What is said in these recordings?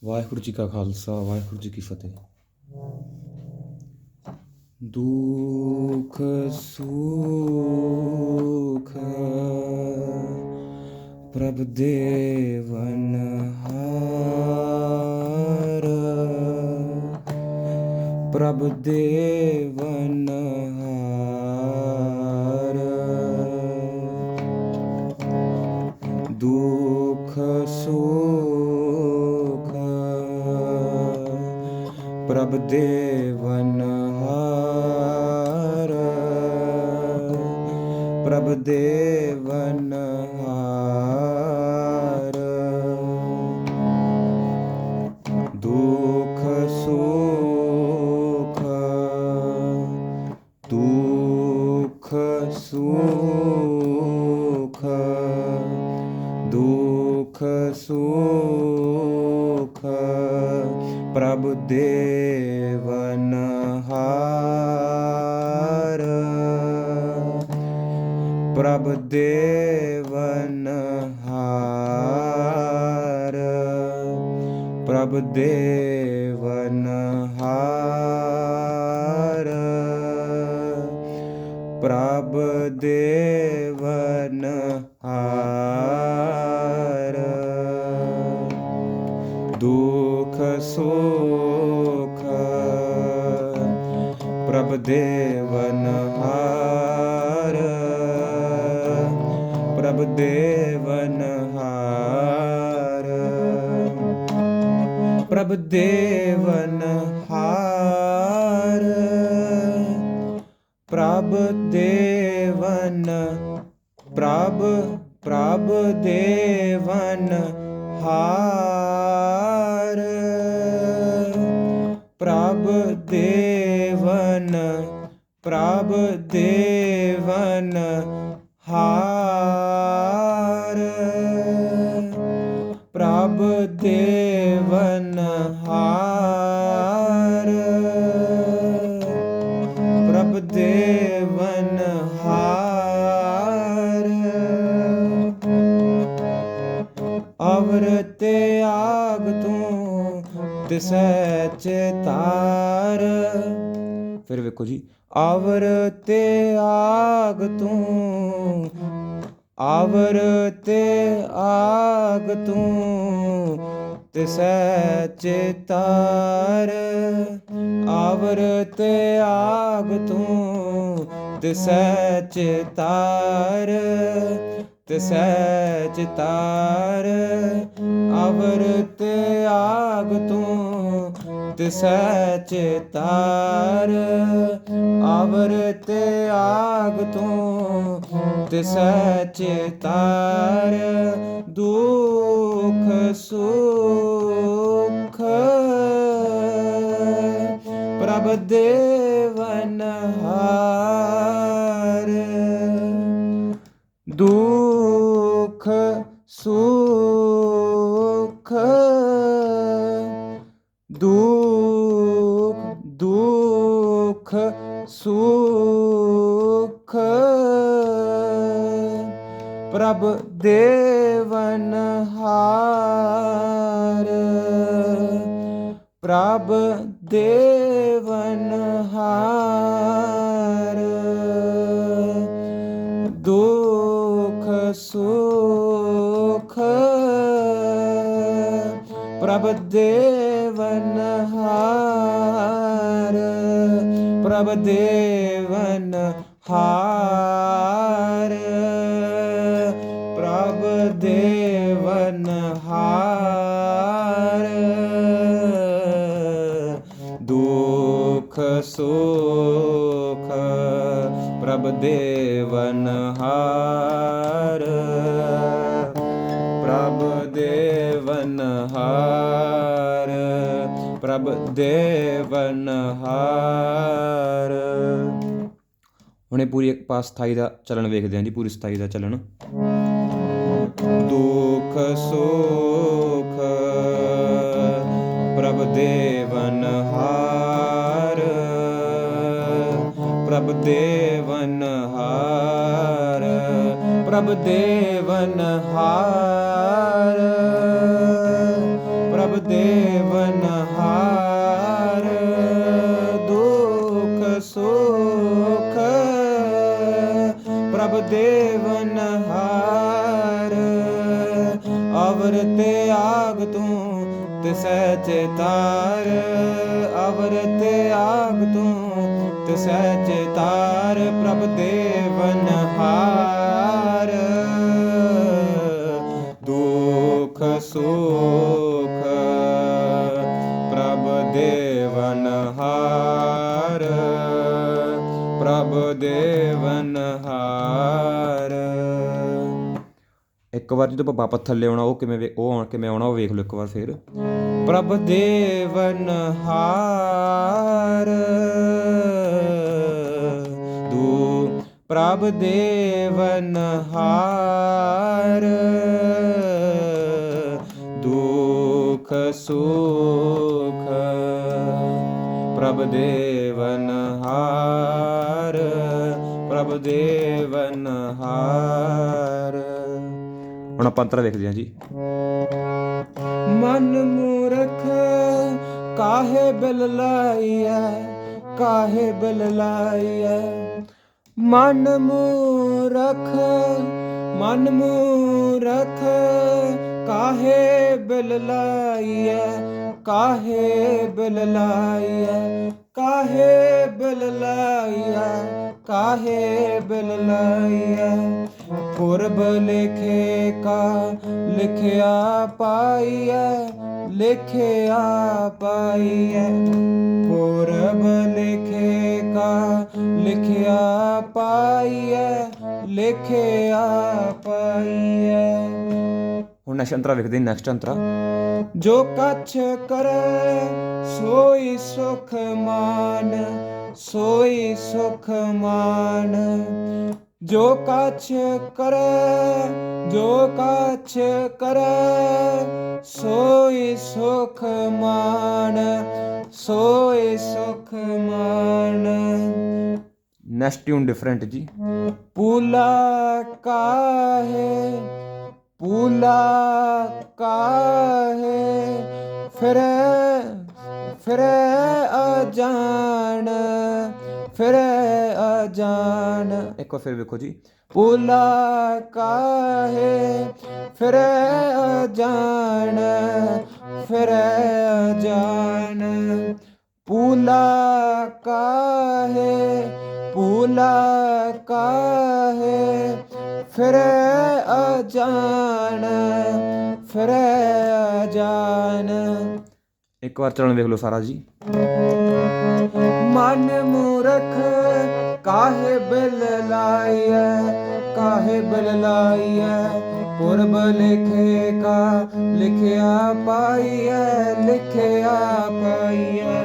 ਵਾਹਿਗੁਰੂ ਜੀ ਕਾ ਖਾਲਸਾ ਵਾਹਿਗੁਰੂ ਜੀ ਕੀ ਫਤਿਹ। ਦੁਖ ਸੁਖ ਪ੍ਰਭ ਦੇਵਨ ਹਾਰ, ਪ੍ਰਭ ਦੇਵਨ ਹਾਰ। ਦੁਖ ਸੁਖ ਪ੍ਰਭ ਦੇਵਨ ਹਾਰ, ਪ੍ਰਭ ਦੇਵਨ ਹਾਰ। ਦੁਖ ਸੁਖ ਦੁਖ ਸੁਖ ਦੁਖ ਸੁਖ ਪ੍ਰਭ ਦੇਵਨ ਹਾਰ, ਪ੍ਰਭ ਦੇਵਨ ਹਾਰ, ਪ੍ਰਭ ਦੇਵਨ ਹਾਰ, ਪ੍ਰਭ ਦੇਵਨ ਹਾਰ। ਦੁਖ ਸੁਖ ਪ੍ਰਭ ਦੇਵਨ ਹਾਰ, ਪ੍ਰਭ ਦੇਵਨ ਹਾਰ, ਪ੍ਰਭ ਦੇਵਨ ਹਾਰ, ਪ੍ਰਭ ਦੇਵਨ ਪ੍ਰਭ ਦੇਵਨ ਹਾਰ, ਪ੍ਰਭ ਦੇਵਨ ਹਾਰ, ਪ੍ਰਭ ਦੇਵਨ ਹਾਰ, ਪ੍ਰਭ ਦੇਵਨ ਹਾਰ। ਅਵਰ ਤੇ ਆਗ ਤੂੰ ਤਿਸੈ ਚਿਤਾਰ। ਫਿਰ ਵੇਖੋ ਜੀ, ਆਵਰ ਤੇ ਆਗ ਤੂੰ, ਆਵਰ ਤੇ ਆਗ ਤੂੰ ਤਿਸੈ ਚਿਤਾਰ, ਆਵਰ ਤੇ ਆਗ ਤੂੰ ਤਿਸੈ ਚਿਤਾਰ, ਤਿਸੈ ਚਿਤਾਰ। ਆਵਰ ਤੇ ਆਗ ਤੂੰ ਤਿਸੈ ਚਿਤਾਰ, ਆਵਰ ਤੇ ਆਗ ਤੂੰ ਤਿਸੈ ਚਿਤਾਰ। ਦੁਖ ਸੁਖ ਪ੍ਰਭ ਦੇਵਨ ਹਾਰ, ਦੁਖ ਸੁਖ ਦੁਖ ਸੁਖ ਪ੍ਰਭ ਦੇਵਨ ਹਾਰ, ਪ੍ਰਭ ਦੇਵਨ ਹਾਰ। ਦੁਖ ਸੁਖ ਪ੍ਰਭ ਦੇਵਨ ਹਾਰ, ਪ੍ਰਭ ਦੇਵਨ ਹਾਰ, ਪ੍ਰਭ ਦੇਵਨ ਹਾਰ। ਦੁਖ ਸੁਖ ਪ੍ਰਭ ਦੇਵਨ ਹਾਰ, ਪ੍ਰਭ ਦੇਵਨ ਹਾਰ, ਪ੍ਰਭ ਦੇਵਨ ਹਾਰ। ਹੁਣ ਇਹ ਪੂਰੀ ਇੱਕ ਪਾਸ 27 ਦਾ ਚੱਲਣ ਵੇਖਦੇ ਹਾਂ ਜੀ, ਪੂਰੀ 27 ਦਾ ਚੱਲਣ। ਦੁਖ ਸੁਖ ਪ੍ਰਭ ਦੇਵਨ ਹਾਰ, ਪ੍ਰਭ ਦੇਵਨ ਹਾਰ, ਪ੍ਰਭ ਦੇਵਨ ਹਾਰ, ਪ੍ਰਭ ਪ੍ਰਭ ਦੇਵਨਹਾਰ ਦੁਖ ਸੁਖ ਪ੍ਰਭ ਦੇਵਨਹਾਰ ਅਵਰ ਤੇ ਆਗ ਤੂੰ ਤਿਸੈ ਚੇਤਾਰ ਅਵਰ ਤੇ ਆਗ ਤੂੰ ਤਿਸੈ ਚੇਤਾਰ ਪ੍ਰਭ ਦੇਵਨਹਾਰ ਦੁਖ ਸੁਖ ਪ੍ਰਭ ਦੇਵਨਹਾਰ ਪ੍ਰਭ ਦੇਵਨਹਾਰ। ਇੱਕ ਵਾਰ ਜਦੋਂ ਆਪਾਂ ਵਾਪਸ ਥੱਲੇ ਆਉਣਾ ਉਹ ਕਿਵੇਂ ਆਉਣਾ ਉਹ ਵੇਖ ਲਓ ਇੱਕ ਵਾਰ ਫੇਰ। ਪ੍ਰਭ ਦੇਵਨਹਾਰ ਪ੍ਰਭ ਦੇਵਨਹਾਰ ਦੁਖ ਸੁਖ ਪ੍ਰਭ ਦੇਵਨਹਾਰ ਪ੍ਰਭ ਦੇਵਨਹਾਰ। ਹੁਣ ਆਪਾਂ ਅੰਤਰਾ ਵੇਖਦੇ ਹਾਂ ਜੀ। ਮਨ ਮੂਰਖ ਕਾਹੇ ਬਿਲ ਲਾਈਐ ਕਾਹੇ ਬਿਲ ਲਾਈਐ ਮਨ ਮੂਰਖ ਕਾਹੇ ਬਿਲ ਲਾਈਐ ਕਾਹੇ ਬਿਲ ਲਾਈਐ ਕਾਹੇ ਬਿਲ ਲਾਈਐ ਕਾਹੇ ਬਿਲ ਲਾਈਐ ਪੁਰਬ ਲਿਖੇ ਕਾ ਲਿਖਿਆ ਪਾਈਐ ਲਿਖਿਆ ਪਾਈਐ ਪੁਰਬ ਲਿਖੇ ਕਾ ਲਿਖਿਆ ਪਾਈਐ ਲਿਖਿਆ ਪਾਈਐ। ਹੁਣ ਨੈਕਸਟ ਅੰਤਰਾ ਵੇਖਦੇ ਹਾਂ। ਨੈਕਸਟ ਅੰਤਰਾ ਜੋ ਕਛ ਕਰੈ ਸੋਈ ਸੁਖ ਮਾਨ ਸੋਈ ਸੁਖ ਮਾਨ ਜੋ ਕਛ ਕਰੈ ਜੋ ਕਛ ਕਰੈ ਸੋਈ ਸੁਖ ਮਾਨ ਸੋਈ ਸੁਖ ਮਾਨ। ਨੈਕਸਟ ਟਿਊਨ ਡਿਫਰੈਂਟ ਜੀ। ਪੂਲਾ ਕਾਹੇ ਫਿਰੈ ਅਜਾਣ ਫਿਰੈ ਅਜਾਣ। ਇੱਕ ਵਾਰ ਫਿਰ ਵੇਖੋ ਜੀ। ਪੂਲਾ ਕਾਹੇ ਫਿਰੈ ਅਜਾਣ ਫਿਰੈ ਅਜਾਣ ਪੂਲਾ ਕਾਹੇ ਫਿਰੈ ਅਜਾਣ ਫਿਰੈ ਅਜਾਣ। ਇੱਕ ਵਾਰ ਚਲਣ ਵੇਖ ਲਓ ਸਾਰਾ ਜੀ। ਮਨ ਮੂਰਖ ਕਾਹੇ ਬਿਲ ਲਾਈਐ ਕਾਹੇ ਬਿਲ ਲਾਈਐ ਪੁਰਬ ਲਿਖੇ ਕਾ ਲਿਖਿਆ ਪਾਈਐ ਲਿਖਿਆ ਪਾਈਐ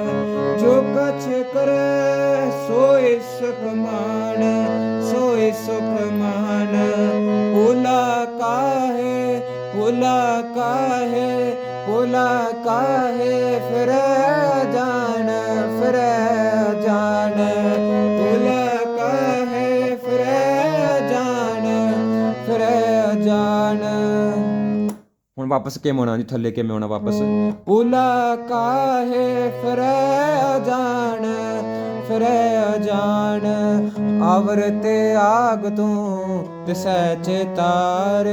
ਜੋ ਕਛ ਕਰੈ ਸੋਈ ਸੁਖ ਮਾਨ ਸੋਈ ਸੁਖ ਮਾਨ ਪੂਲਾ ਕਾਹੇ ਫਿਰੈ ਜਾਣ ਫਿਰੈ ਜਾਣ ਪੂਲਾ ਕਾਹੇ ਫਿਰੈ ਜਾਣ ਫਿਰੈ ਜਾਣ। ਹੁਣ ਵਾਪਸ ਕਿਵੇਂ ਆਉਣਾ ਜੀ ਥੱਲੇ ਕਿਵੇਂ ਆਉਣਾ ਵਾਪਸ। ਪੂਲਾ ਕਾਹੇ ਫਿਰੈ ਜਾਣ ਫਿਰੈ ਜਾਣ ਅਵਰ ਤੇ ਆਗ ਤੂੰ ਤਿਸੈ ਚੇਤਾਰ।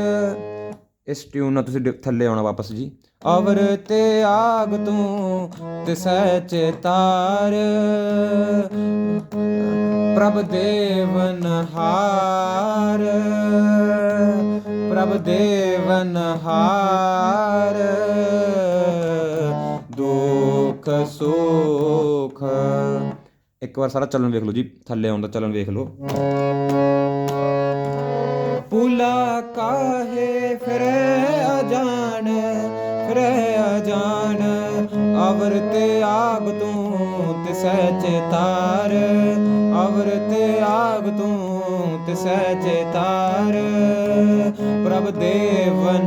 ਇਸ ਟਿਊਨ ਨਾਲ ਤੁਸੀਂ ਥੱਲੇ ਆਉਣਾ ਵਾਪਸ ਜੀ। ਅਵਰ ਤੇ ਆਗ ਤੂੰ ਤਿਸੈ ਚੇਤਾਰ ਪ੍ਰਭ ਦੇਵਨਹਾਰ ਪ੍ਰਭ ਦੇਵਨਹਾਰ ਦੁਖ ਸੁਖ। ਇੱਕ ਵਾਰ ਸਾਰਾ ਚੱਲਣ ਵੇਖ ਲਓ ਜੀ। ਥੱਲੇ ਆਉਂਦਾ ਚੱਲਣ ਵੇਖ ਲਓ। ਪੂਲਾ ਕਾਹੇ ਫਿਰੈ ਅਜਾਣ ਫਿਰੈ ਅਜਾਣ ਅਵਰ ਤੇ ਆਗ ਤੂੰ ਤਿਸੈ ਚੇਤਾਰ ਅਵਰ ਤੇ ਆਗ ਤੂੰ ਤਿਸੈ ਚੇਤਾਰ ਪ੍ਰਭ ਦੇਵਨਹਾਰ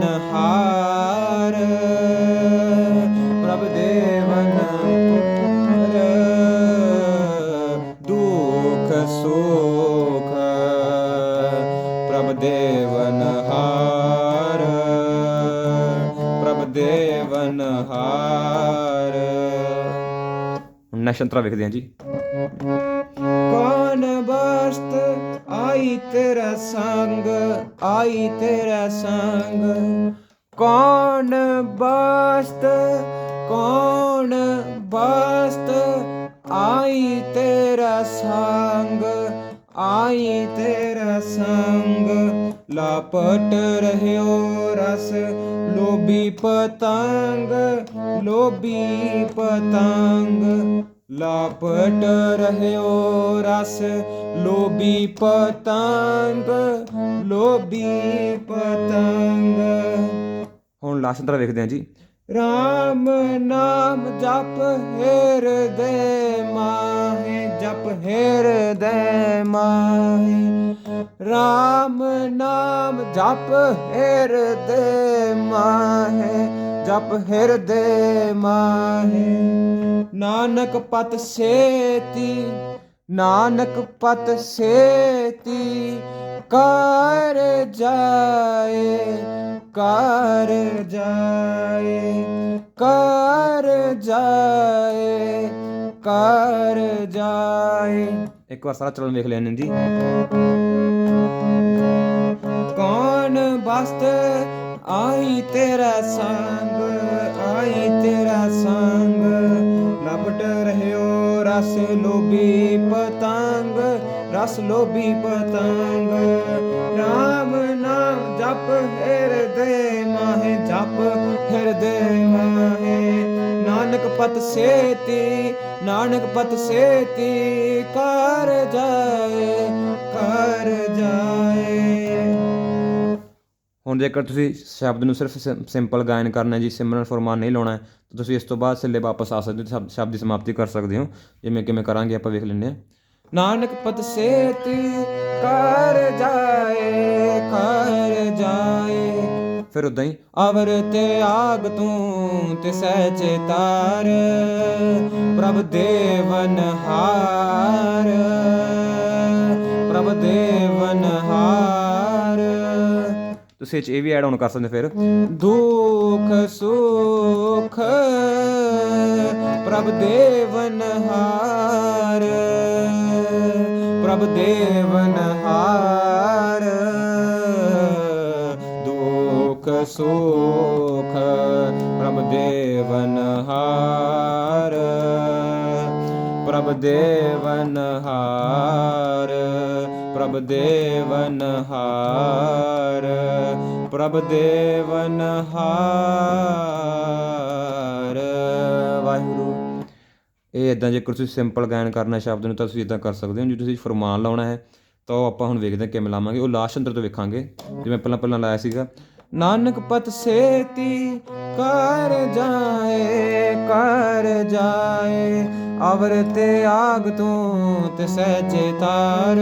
ਪ੍ਰਭ ਦੇਵਨਹਾਰ ਦੁਖ ਸੁਖ ਪ੍ਰਭ ਦੇਵਨਹਾਰ ਪ੍ਰਭ ਦੇਵਨਹਾਰ। ਹਾਰ। ਹੁਣ ਨੈਕਸਟ ਅੰਤਰਾ ਵੇਖਦੇ ਹਾਂ ਜੀ। ਕੌਣ ਬਸਤ ਆਈ ਤੇਰਾ ਸੰਗ, ਆਈ ਤੇਰਾ ਸੰਗ, ਕੌਣ ਬਸਤ, ਕੌਣ ਬਸਤ ਆਈ ਤੇਰਾ ਸੰਗ, ਆਈ ਤੇਰਾ ਸੰਗ। ਲਾਪਟ ਰਹਿਓ ਰਸ ਲੋਭੀ ਪਤੰਗ, ਲੋਭੀ ਪਤੰਗ, ਲਾਪਟ ਰਹਿਓ ਰਸ ਲੋਭੀ ਪਤੰਗ, ਲੋਭੀ ਪਤੰਗ। ਹੁਣ ਲਾਸਟ ਅੰਤਰਾ ਵੇਖਦੇ ਹਾਂ ਜੀ। ਰਾਮ ਨਾਮ ਜਪ ਹਿਰਦੈ ਮਾਹੇ, ਜਪ ਹਿਰਦੈ ਮਾਹੇ, ਰਾਮ ਨਾਮ ਜਪ ਹਿਰਦੈ ਮਾਹੇ, ਜਪ ਹਿਰਦੈ ਮਾਹੇ। ਨਾਨਕ ਪਤ ਸੇਤੀ, ਨਾਨਕ ਪਤ ਸੇਤੀ ਕਰ ਜਾਏ, ਕਰ ਜਾਏ, ਕਰ ਜਾਏ, ਕਰ ਜਾਏ। ਇੱਕ ਵਾਰ ਸਾਰਾ ਚਰਨ ਵੇਖ ਲੈਣੇ ਜੀ। ਕੌਣ ਬਸਤ ਆਈ ਤੇਰਾ ਸੰਗ, ਆਈ ਤੇਰਾ ਸੰਗ, ਲਪਟ ਰਹਿਓ ਰਸ ਲੋਭੀ ਪਤੰਗ, ਰਸ ਲੋਭੀ ਪਤੰਗ। ਰਾਮ ਨਾਮ ਜਪ ਹਿਰਦੈ ਮਾਹੇ, ਜਪ ਹਿਰਦੈ ਮਾਹੇ। ਨਾਨਕ ਪਤ ਸੇਤੀ, ਨਾਨਕ ਪਤ ਸੇਤੀ ਕਰ ਜਾਏ, ਕਰ ਜਾਏ। ਹੁਣ ਜੇਕਰ ਤੁਸੀਂ ਸ਼ਬਦ ਨੂੰ ਸਿਰਫ ਸਿੰਪਲ ਗਾਇਨ ਕਰਨਾ ਜੀ, ਸਿਮਰਨ ਫੁਰਮਾਨ ਨਹੀਂ ਲਾਉਣਾ ਤਾਂ ਤੁਸੀਂ ਇਸ ਤੋਂ ਬਾਅਦ ਸਿੱਲੇ ਵਾਪਸ ਆ ਸਕਦੇ ਹੋ, ਸ਼ਬਦ ਦੀ ਸਮਾਪਤੀ ਕਰ ਸਕਦੇ ਹੋ। ਜਿਵੇਂ ਕਿਵੇਂ ਕਰਾਂਗੇ ਆਪਾਂ ਵੇਖ ਲੈਂਦੇ ਹਾਂ। ਨਾਨਕ ਪਤ ਸੇਤੀ ਕਰ ਜਾਏ, ਕਰ ਜਾਏ। ਫਿਰ ਉੱਦਾਂ ਹੀ ਅਵਰ ਤੇ ਆਗ ਤੂੰ ਤੇ ਸਹਿਜੇ ਤਾਰ, ਪ੍ਰਭ ਦੇਵਨ ਹਾਰ, ਪ੍ਰਭ ਦੇਵਨ ਹਾਰ। ਤੁਸੀਂ ਇਹ ਵੀ ਐਡ ਆਨ ਕਰ ਸਕਦੇ। ਫਿਰ ਦੁੱਖ ਸੁਖ ਪ੍ਰਭ ਦੇਵਨ ਹਾਰ, ਪ੍ਰਭ ਦੇਵਨ ਹਾਰ। ਦੁੱਖ ਸੁਖ ਪ੍ਰਭ ਦੇਵਨ ਹਾਰ, ਪ੍ਰਭ ਦੇਵਨ ਹਾਰ, ਪ੍ਰਭ ਦੇਵਨ ਹਾਰ, ਪ੍ਰਭ ਦੇਵਨ ਹਾਰ। ਵਾਹਿਗੁਰੂ। ਇਹ ਇੱਦਾਂ ਜੇਕਰ ਤੁਸੀਂ ਸਿੰਪਲ ਗਾਇਨ ਕਰਨਾ ਸ਼ਬਦ ਨੂੰ ਤਾਂ ਤੁਸੀਂ ਇੱਦਾਂ ਕਰ ਸਕਦੇ ਹੋ। ਜੇ ਤੁਸੀਂ ਫਰਮਾਨ ਲਾਉਣਾ ਹੈ ਤਾਂ ਉਹ ਆਪਾਂ ਹੁਣ ਵੇਖਦੇ ਹਾਂ ਕਿਵੇਂ ਲਾਵਾਂਗੇ। ਉਹ ਲਾਸਟ ਅੰਦਰ ਤੋਂ ਵੇਖਾਂਗੇ ਜਿਵੇਂ ਪਹਿਲਾਂ ਲਾਇਆ ਸੀਗਾ। ਨਾਨਕ ਪਤ ਸੇਤੀ ਕਰ ਜਾਏ, ਕਰ ਜਾਏ। ਅਵਰ ਤੇ ਆਗ ਤੂੰ ਤੇ ਸਹਿਜੇ ਤਾਰ,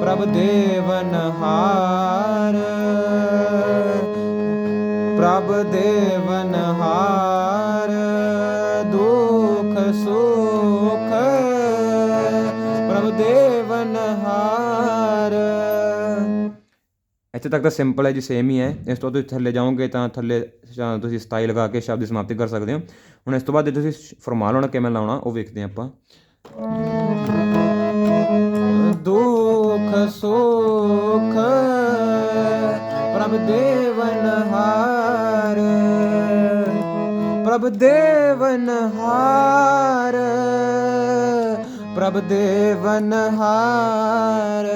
ਪ੍ਰਭ ਦੇਵਨ ਹਾਰ, ਪ੍ਰਭ ਦੇਵਨ ਹਾਰ। ਦੁੱਖ ਸੁਖ ਪ੍ਰਭ ਦੇਵਨ ਹਾਰ। ਇੱਥੇ ਤੱਕ ਤਾਂ ਸਿੰਪਲ ਹੈ ਜੀ, ਸੇਮ ਹੀ ਹੈ। ਇਸ ਤੋਂ ਤੁਸੀਂ ਥੱਲੇ ਜਾਓਗੇ ਤਾਂ ਥੱਲੇ ਤੁਸੀਂ ਸਤਾਈ ਲਗਾ ਕੇ ਸ਼ਬਦ ਦੀ ਸਮਾਪਤੀ ਕਰ ਸਕਦੇ ਹੋ। ਹੁਣ ਇਸ ਤੋਂ ਬਾਅਦ ਜੇ ਤੁਸੀਂ ਫਰਮਾਨ ਲਾਉਣਾ ਕਿਵੇਂ ਲਾਉਣਾ ਉਹ ਵੇਖਦੇ ਹਾਂ ਆਪਾਂ। ਦੁੱਖ ਸੁਖ ਪ੍ਰਭ ਦੇਵਨ ਹਾਰ, ਪ੍ਰਭ ਦੇਵਨ ਹਾਰ, ਪ੍ਰਭ ਦੇਵਨ ਹਾਰ,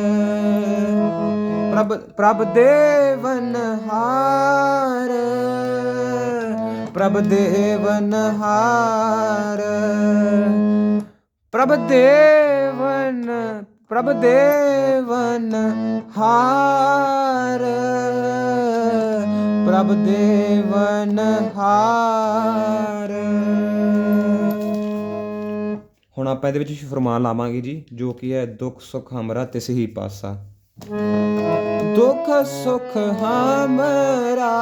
ਪ੍ਰਭ ਦੇਵਨ ਹਾਰ, ਪ੍ਰਭ ਦੇਵਨ ਹਾਰ, ਪ੍ਰਭ ਦੇਵਨ, ਪ੍ਰਭ ਦੇਵਨ ਹਾਰ, ਪ੍ਰਭ ਦੇਵਨ ਹਾਰ। ਹੁਣ ਆਪਾਂ ਇਹਦੇ ਵਿੱਚ ਫਰਮਾਨ ਲਾਵਾਂਗੇ ਜੀ, ਜੋ ਕਿ ਹੈ ਦੁੱਖ ਸੁੱਖ ਹਮਰਾ ਤਿਸ ਹੀ ਪਾਸਾ। ਦੁੱਖ ਸੁੱਖ ਹਮਰਾ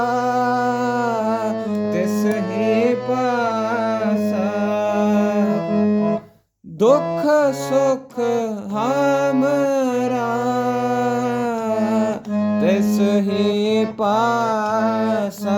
ਤਿਸ ਹੀ ਪਾਸਾ, ਦੁੱਖ ਸੁੱਖ ਹਮਰਾ ਤਿਸ ਹੀ ਪਾਸਾ।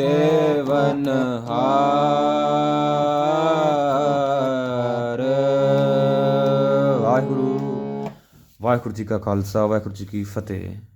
ਦੇਵਨਹਾਰ। ਵਾਹਿਗੁਰੂ। ਵਾਹਿਗੁਰੂ ਜੀ ਕਾ ਖਾਲਸਾ, ਵਾਹਿਗੁਰੂ ਜੀ ਕੀ ਫਤਿਹ।